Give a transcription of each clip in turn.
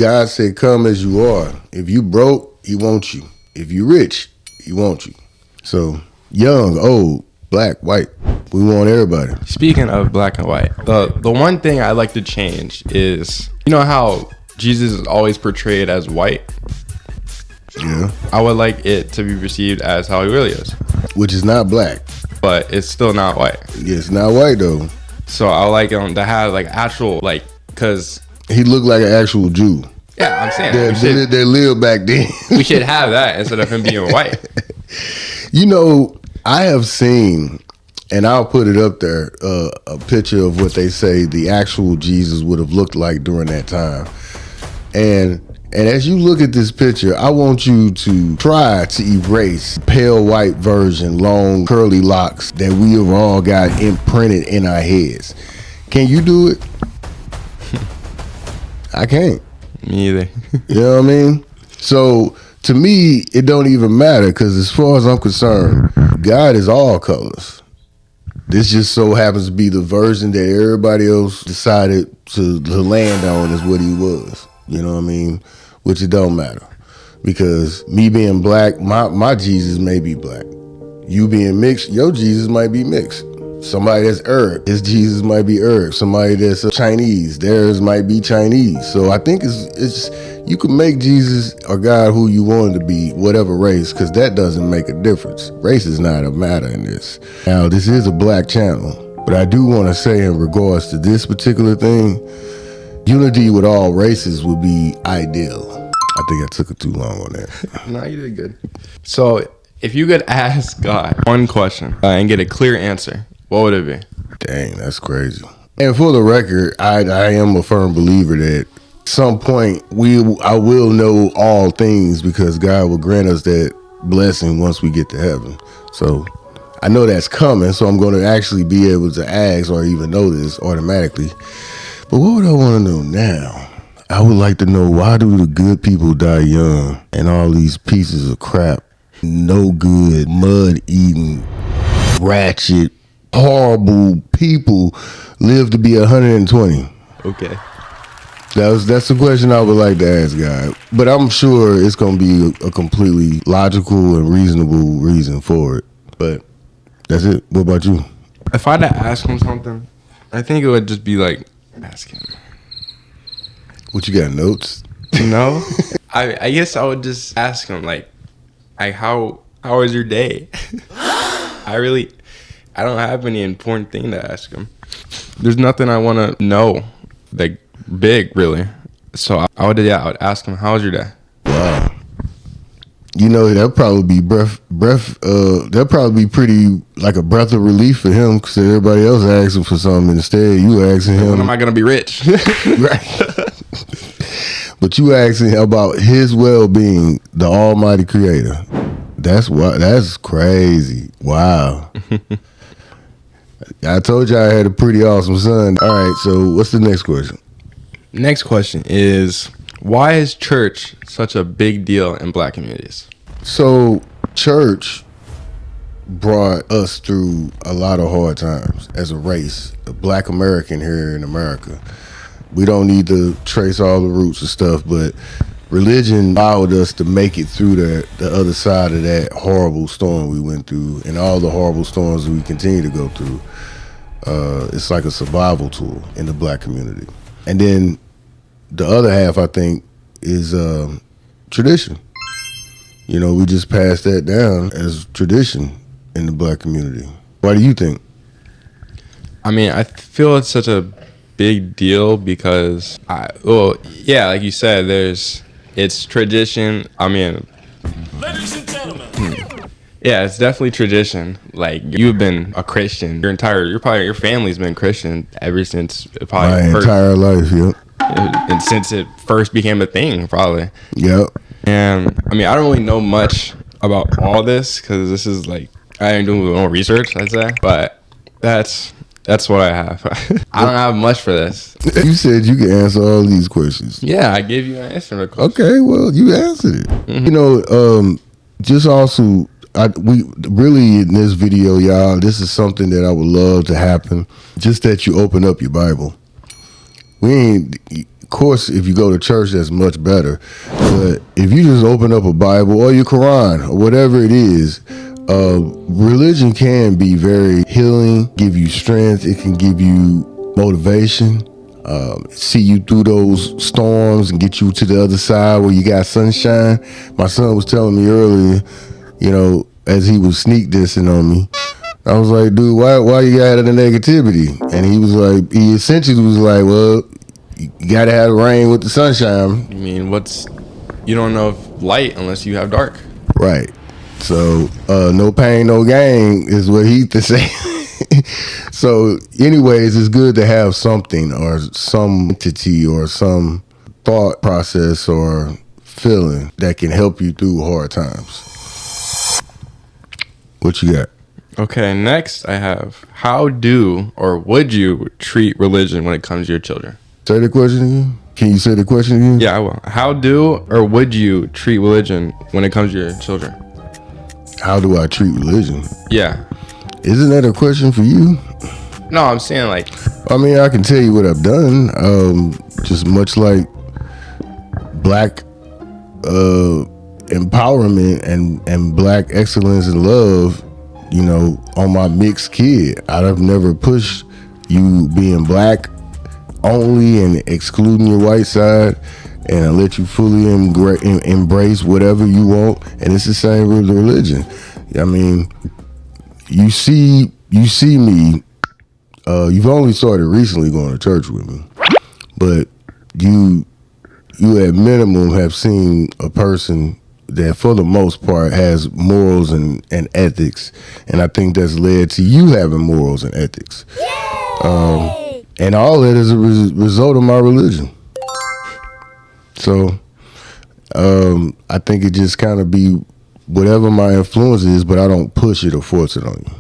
God said, come as you are. If you broke, he wants you. If you rich, he wants you. So young, old, black, white, we want everybody. Speaking of black and white, the one thing I like to change is, you know how Jesus is always portrayed as white? Yeah. I would like it to be perceived as how he really is. Which is not black. But it's still not white. Yeah, it's not white though. So I like him to have like actual, like, because he looked like an actual Jew. Yeah, I'm saying they lived back then. We should have that instead of him being white. You know, I have seen, and I'll put it up there, a picture of what they say the actual Jesus would have looked like during that time. And as you look at this picture, I want you to try to erase pale white version, long curly locks that we have all got imprinted in our heads. Can you do it? I can't. Me either. You know what I mean? So to me, it don't even matter, because as far as I'm concerned, God is all colors. This just so happens to be the version that everybody else decided to land on is what he was. You know what I mean? Which it don't matter, because me being black, my Jesus may be black. You being mixed, your Jesus might be mixed. Somebody that's Arab, his Jesus might be Arab. Somebody that's Chinese, theirs might be Chinese. So I think it's you can make Jesus or God who you want him to be, whatever race, because that doesn't make a difference. Race is not a matter in this. Now, this is a black channel, but I do want to say in regards to this particular thing, unity with all races would be ideal. I think I took it too long on that. No, you did good. So if you could ask God one question and get a clear answer, what would it be? Dang, that's crazy. And for the record, I am a firm believer that at some point I will know all things, because God will grant us that blessing once we get to heaven. So I know that's coming, so I'm going to actually be able to ask or even know this automatically. But what would I want to know now? I would like to know, why do the good people die young and all these pieces of crap, no good, mud-eating, ratchet, horrible people live to be 120? Okay. That's the question I would like to ask God. But I'm sure it's going to be a completely logical and reasonable reason for it. But that's it. What about you? If I had to ask him something, I think it would just be like, ask him. What, you got notes? No. I guess I would just ask him, like how was your day? I don't have any important thing to ask him. There's nothing I want to know, like, big, really. So I would ask him, how was your day? Wow. You know, that'd probably be that'd probably be pretty like a breath of relief for him, because everybody else asking for something. Instead, you asking him, when am I going to be rich? Right. But you asking him about his well-being, the almighty creator. That's crazy. Wow. I told you I had a pretty awesome son. All right, so what's the next question? Next question is, why is church such a big deal in black communities? So church brought us through a lot of hard times as a race, a black American here in America. We don't need to trace all the roots and stuff, but religion allowed us to make it through the other side of that horrible storm we went through, and all the horrible storms we continue to go through. It's like a survival tool in the black community. And then the other half, I think, is tradition. You know, we just passed that down as tradition in the black community. Why do you think? I mean, I feel it's such a big deal because, like you said, it's tradition. I mean, ladies and gentlemen. Yeah, it's definitely tradition. Like, you've been a Christian your family's been Christian ever since my entire life. Yep. And since it first became a thing, probably. Yep. And I mean, I don't really know much about all this, because this is like, I ain't doing no research, I'd say, but that's what I have. I don't have much for this. You said you could answer all these questions. Yeah, I gave you an answer to the question. Okay, well, you answered it. Mm-hmm. You know, just also, we really in this video, y'all, this is something that I would love to happen. Just that you open up your Bible. course, if you go to church, that's much better. But if you just open up a Bible or your Quran or whatever it is, religion can be very healing, give you strength. It can give you motivation, see you through those storms and get you to the other side where you got sunshine. My son was telling me earlier, as he was sneak dissing on me, I was like, dude, why you got the negativity? And he essentially was like, well, you gotta have the rain with the sunshine. I mean, you don't know if light unless you have dark. Right. So, no pain, no gain is what he to say. So, anyways, it's good to have something or some entity or some thought process or feeling that can help you through hard times. What you got? Okay, next I have, how do or would you treat religion when it comes to your children? Say the question again. Can you say the question again? Yeah, I will. How do or would you treat religion when it comes to your children? How do I treat religion? Yeah. Isn't that a question for you? No, I'm saying like, I mean, I can tell you what I've done. Just much like black empowerment and black excellence and love, on my mixed kid. I've never pushed you being black only and excluding your white side, and I let you fully embrace whatever you want. And it's the same with religion. I mean, you see me. You've only started recently going to church with me, but you at minimum have seen a person that for the most part has morals and ethics, and I think that's led to you having morals and ethics. And all that is a result of my religion. So I think it just kind of be whatever my influence is, but I don't push it or force it on you.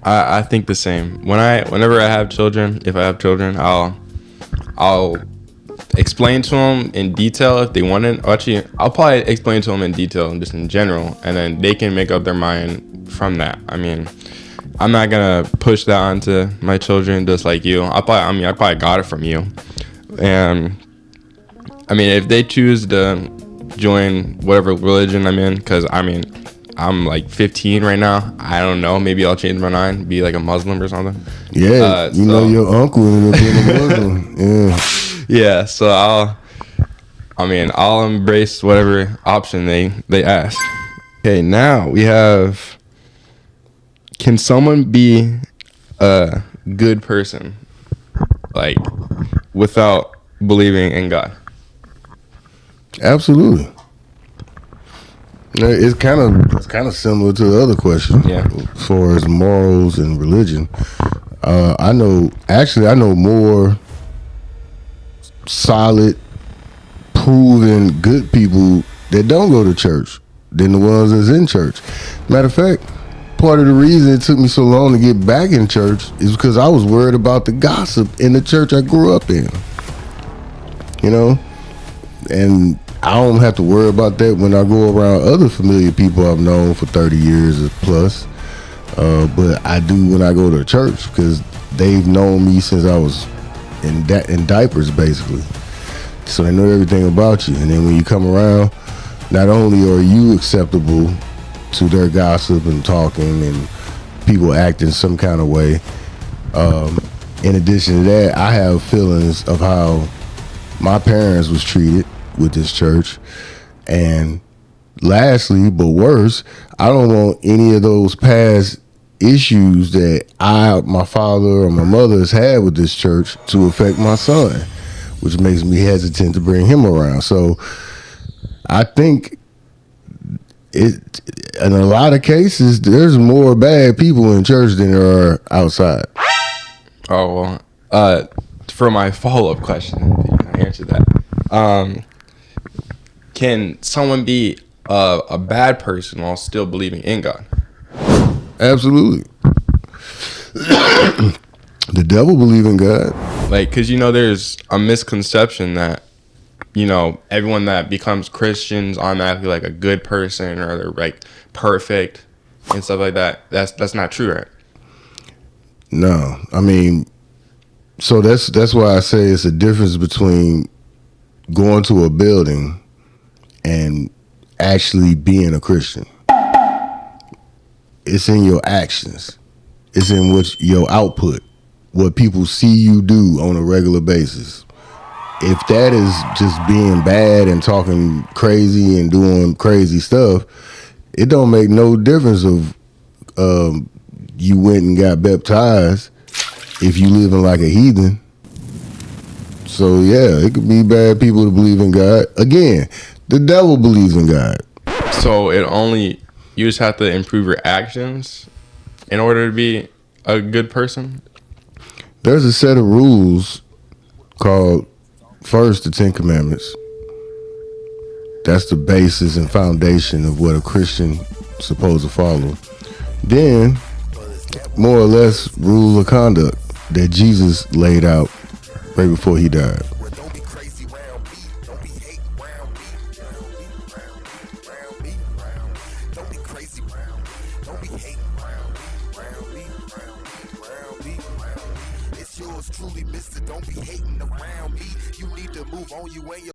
I think the same. Whenever I have children, if I have children, I'll explain to them in detail if they want it. Actually, I'll probably explain to them in detail, just in general, and then they can make up their mind from that. I mean, I'm not gonna push that onto my children just like you. I probably got it from you. And I mean, if they choose to join whatever religion I'm in, because I'm like 15 right now. I don't know. Maybe I'll change my mind, be like a Muslim or something. Yeah, your uncle ended up being a Muslim. Yeah. Yeah, so I'll embrace whatever option they ask. Okay, now we have, can someone be a good person, like, without believing in God? Absolutely. It's kind of similar to the other question. Yeah. As far as morals and religion, I know more solid, proven good people that don't go to church than the ones that's in church. Matter of fact, part of the reason it took me so long to get back in church is because I was worried about the gossip in the church I grew up in. And I don't have to worry about that when I go around other familiar people I've known for 30 years or plus. But I do when I go to church, because they've known me since I was in diapers, basically. So they know everything about you. And then when you come around, not only are you acceptable to their gossip and talking and people acting some kind of way, in addition to that, I have feelings of how my parents was treated with this church. And lastly, but worse, I don't want any of those past issues that my father or my mother has had with this church to affect my son, which makes me hesitant to bring him around. So I think in a lot of cases, there's more bad people in church than there are outside. Oh, well, for my follow-up question, I answered that. Can someone be a bad person while still believing in God? Absolutely. The devil believe in God. Like, because there's a misconception that everyone that becomes Christians automatically like a good person, or they're like perfect and stuff like that. That's not true, right? No, I mean, So that's why I say it's a difference between going to a building and actually being a Christian. It's in your actions. It's in your output, what people see you do on a regular basis. If that is just being bad and talking crazy and doing crazy stuff, it don't make no difference of you went and got baptized if you living like a heathen. So yeah, it could be bad people to believe in God. Again, the devil believes in God. So you just have to improve your actions in order to be a good person. There's a set of rules called, first, the Ten Commandments. That's the basis and foundation of what a Christian is supposed to follow. Then, more or less, rules of conduct that Jesus laid out right before he died. It's yours truly, mister. Don't be hating around me. You need to move on, you ain't